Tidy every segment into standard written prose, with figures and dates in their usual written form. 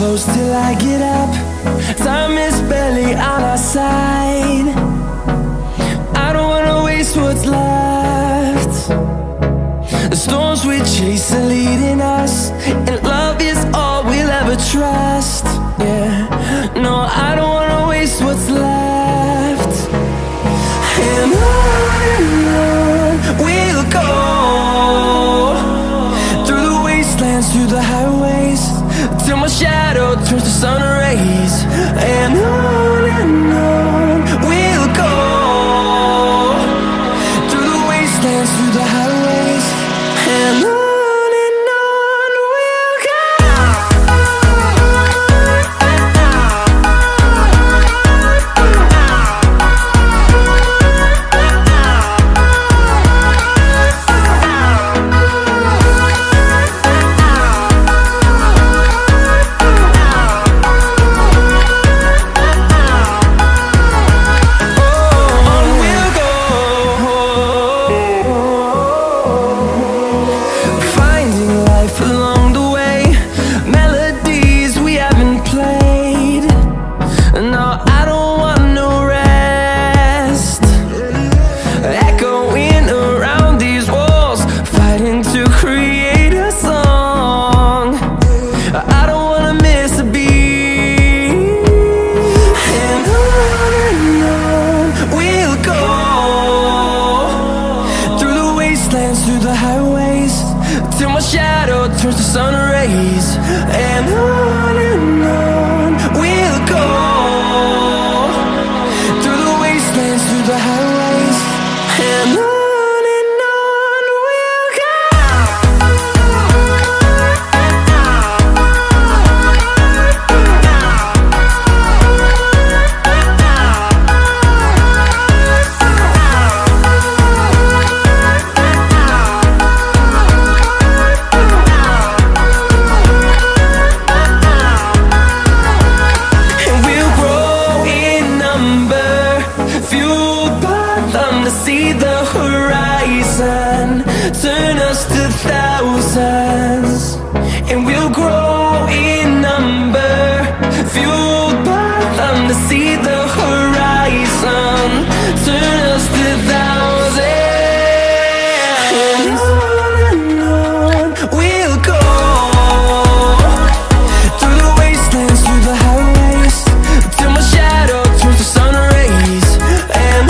close till I get up. Time is barely on our side. I don't wanna waste what's left. The storms we chase are leading us, and love is all we'll ever trust. Yeah, no, I don't wanna waste what's left. And on we'll go, through the wastelands, through the highways, till my shadow turns to sun rays. And on we'll go, through the wastelands, through the highways, and on we'll go. Through the highways, till my shadow turns to sun rays. And on we'll go, through the wastelands, through the highways, and on we'll go. See the horizon, turn us to thousands, and we'll grow in number, fueled by them. To see the horizon, turn us to thousands, and on we'll go, through the wastelands, through the highways, till my shadow turns to sun rays. And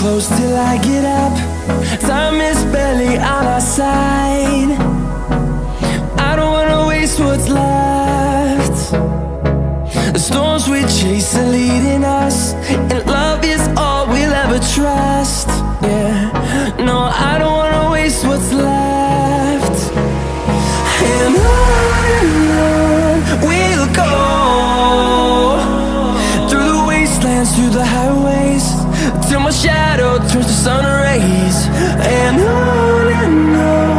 close till I get up. Time is barely on our side. I don't wanna waste what's left. The storms we chase are leading us, and love is all we'll ever trust. Yeah, no, I don't wanna waste what's left. And on we'll go, through the wastelands, through the highways, till my shadow turns to sun rays. And on